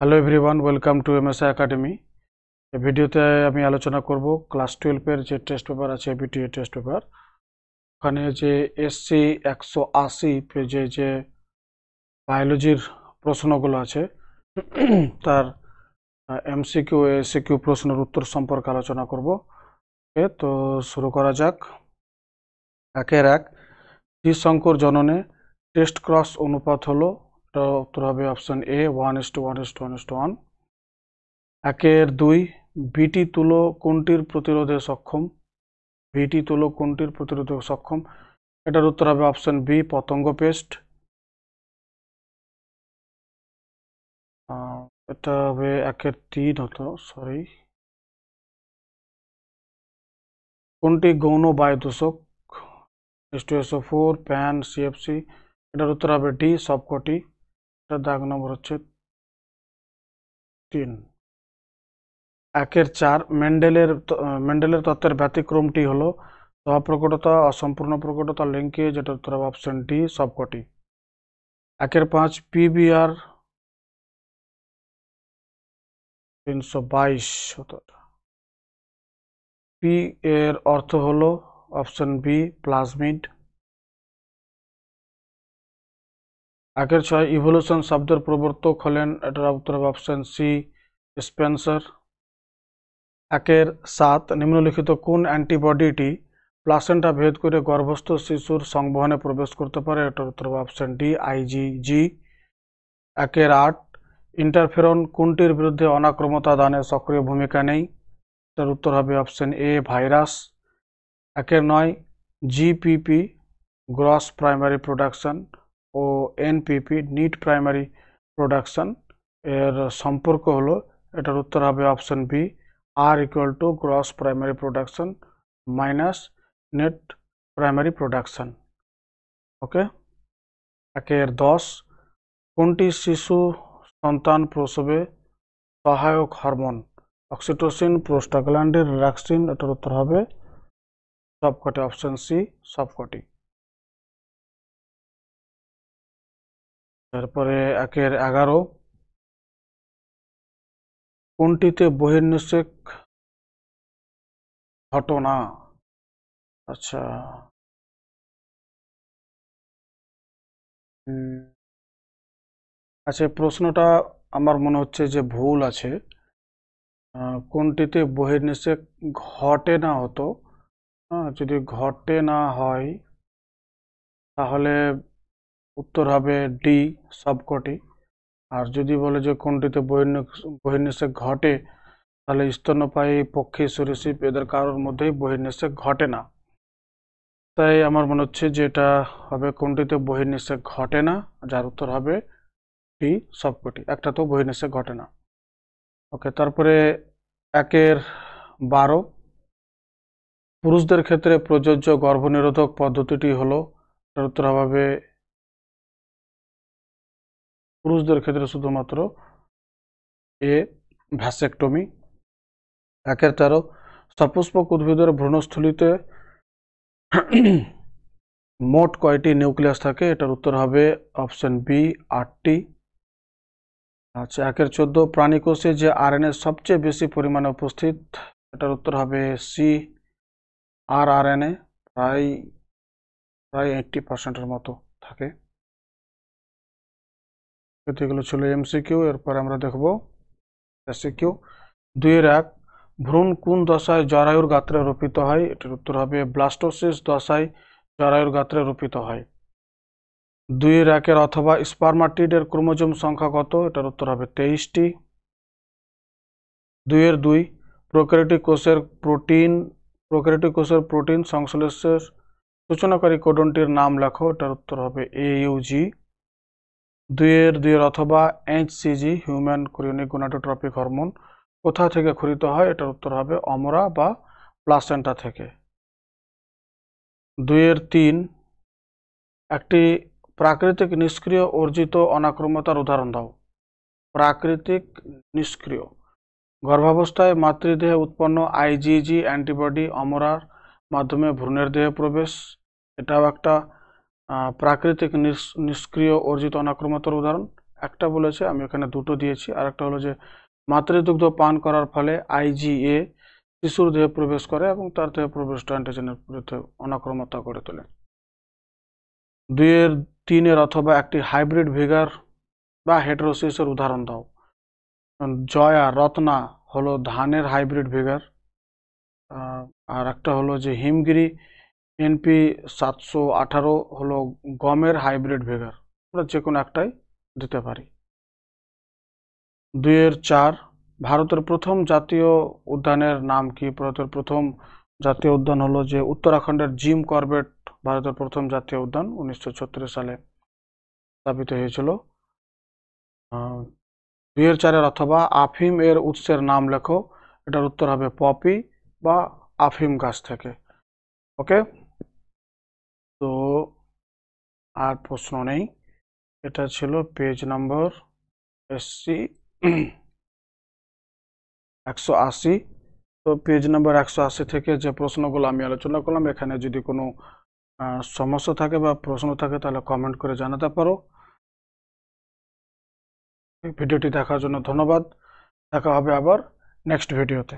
Hello everyone, welcome to MSI academy. এই ভিডিওতে আমি আলোচনা করব ক্লাস 12-এর যে টেস্ট পেপার আছে, বিটিএ টেস্ট পেপার। ওখানে যে এসসি 180 পেজে যে বায়োলজির প্রশ্নগুলো আছে তার এমসিকিউ এসিকিউ প্রশ্নের উত্তর সম্পর্কে আলোচনা করব। তো শুরু করা যাক। 1-1 ত্রিশঙ্কুর জননে টেস্ট ক্রস অনুপাত হলো, এটা উত্তর হবে অপশন এ 1:1:1:1। 1-2 বিটি তুলো কোনটির প্রতিরোধে সক্ষম? বিটি তুলো কোনটির প্রতিরোধে সক্ষম? এটার উত্তর হবে অপশন বি পতঙ্গ পেস্ট। এটা হবে 1-3 হতো, সরি। কোনটি গৌণ বায়ু দূষক? H2SO4, pan, CFC. এটার উত্তর হবে ডি সবকটি। এটার দাগ নম্বর হচ্ছে 3। 1-4 মেন্ডেলের তত্ত্বের ব্যতিক্রমটি হলো সহপ্রকটতা, অসম্পূর্ণ প্রকটতা, লিঙ্কেজ। এটার উত্তর হবে অপশন ডি সবকটি। 1-5 পিবিআর 322 হতো। পি এর অর্থ হলো অপশন বি প্লাজমিড। 1-6 ইভলিউশন শব্দের প্রবর্তক হলেন, এটার উত্তর হবে অপশন সি স্পেন্সার। 1-7 নিম্নলিখিত কোন অ্যান্টিবডিটি প্লাসেন্টা ভেদ করে গর্ভস্থ শিশুর সংবহনে প্রবেশ করতে পারে? এটার উত্তর হবে অপশন ডি আইজিজি। 1-8 ইন্টারফেরন কোনটির বিরুদ্ধে অনাক্রমতা দানে সক্রিয় ভূমিকা নেই? এটার উত্তর হবে option A virus. 1-9 GPP gross primary production ও এনপিপি নিট প্রাইমারি প্রোডাকশন এর সম্পর্ক হলো, এটার উত্তর হবে option B R equal to gross primary production minus net primary production. Okay. 1-10 কোনটি শিশু সন্তান প্রসবে সহায়ক হরমোন? Oxytocin, prostaglandin, relaxin. এটার উত্তর হবে সবকটি, অপশন সি সবকটি। তারপরে 1-11 কোনটিতে বহির্নিষেক ঘটনা? আচ্ছা, আচ্ছা প্রশ্নটা আমার মনে হচ্ছে যে ভুল আছে। কোনটিতে বহির্নিষেক ঘটে না হতো? যদি ঘটে না হয় তাহলে উত্তর হবে ডি সবকটি। আর যদি বলে যে কোনটিতে বহির্নিষেক ঘটে, তাহলে স্তন্যপায়ী, পক্ষী, সরীসৃপ এদের কারোর মধ্যেই বহির্নিষেক ঘটে না। তাই আমার মনে হচ্ছে যে এটা হবে কোনটিতে বহির্নিষেক ঘটে না, যার উত্তর হবে ডি সবকটি। একটা তো বহির্নিষেক ঘটে না। ওকে। তারপরে 1-12 পুরুষদের ক্ষেত্রে প্রযোজ্য গর্ভনিরোধক পদ্ধতিটি হলো, তার উত্তর হবে পুরুষদের ক্ষেত্রে শুধুমাত্র এ ভ্যাসেকটমি। 1-13 সপুষ্পক উদ্ভিদের ভ্রূণস্থলিতে মোট কয়টি নিউক্লিয়াস থাকে? এটার উত্তর হবে অপশন বি 8টি। আচ্ছা, 1-14 প্রাণীকোষে যে আরএনএ সবচেয়ে বেশি পরিমাণে উপস্থিত? এটার উত্তর হবে সি আরআরএনএ, প্রায় 80%-এর মতো থাকে। এগুলো ছিল এমসিকিউ। এরপর আমরা দেখব এসিকিউ। 2-1 ভ্রূণ কোন দশায় জরায়ুর গাত্রে রূপিত হয়? এটার উত্তর হবে ব্লাস্টোসিস দশায় জরায়ুর গাত্রে রূপিত হয়। 2-1 অথবা স্পারমাটিডের ক্রোমোজোম সংখ্যা কত? এটার উত্তর হবে 23টি। 2-2 প্রোক্যারিওটিক কোষের প্রোটিন সংশ্লেষের সূচনাকারী কোডনটির নাম লেখো। এটার উত্তর হবে AUG। 2-2 অথবা HCG human chorionic gonadotropic hormone কোথা থেকে ক্ষরিত হয়? এটার উত্তর হবে অমরা বা প্লাসেন্টা থেকে। 2-3 একটি প্রাকৃতিক নিষ্ক্রিয় অর্জিত অনাক্রম্যতার উদাহরণ দাও। প্রাকৃতিক নিষ্ক্রিয় গর্ভাবস্থায় মাতৃদেহে উৎপন্ন আইজিজি অ্যান্টিবডি অমরার মাধ্যমে ভ্রূণের দেহে প্রবেশ, এটাও একটা প্রাকৃতিক নিষ্ক্রিয় অর্জিত অনাক্রম্যতার উদাহরণ। একটা বলেছে, আমি এখানে দুটো দিয়েছি। আর একটা হলো যে মাতৃদুগ্ধ পান করার ফলে আইজিএ শিশুর দেহে প্রবেশ করে এবং তার দেহে প্রবেশটা অ্যান্টিজেনের বিরুদ্ধে অনাক্রমতা করে তোলে। 2 এর 3 অথবা একটি হাইব্রিড ভিগার বা হেটেরোসিসের উদাহরণ দাও। জয়া রত্না হলো ধানের হাইব্রিড ভিগার, আর একটা হলো যে হিমগিরি এনপি 718 হলো গমের হাইব্রিড ভিগার। আমরা যে কোনো একটাই দিতে পারি। 2 এর 4 ভারতের প্রথম জাতীয় উদ্যানের নাম কি? ভারতের প্রথম জাতীয় উদ্যান হলো যে উত্তরাখণ্ডের জিম করবেট ভারতের প্রথম জাতীয় উদ্যান 1936 সালে স্থাপিত হয়েছিল। 2 এর 4 অথবা আফিম এর উৎসের নাম লেখো। এটার উত্তর হবে পপি বা আফিম গাছ থেকে। ওকে, তো আর প্রশ্ন নেই। এটা ছিল পেজ নাম্বার এসসি 180। তো পেজ নাম্বার 180 থেকে যে প্রশ্নগুলো আমি আলোচনা করলাম, এখানে যদি কোনো সমস্যা থাকে বা প্রশ্ন থাকে তাহলে কমেন্ট করে জানাতে পারো। ভিডিওটি দেখার জন্য ধন্যবাদ। দেখা হবে আবার নেক্সট ভিডিওতে।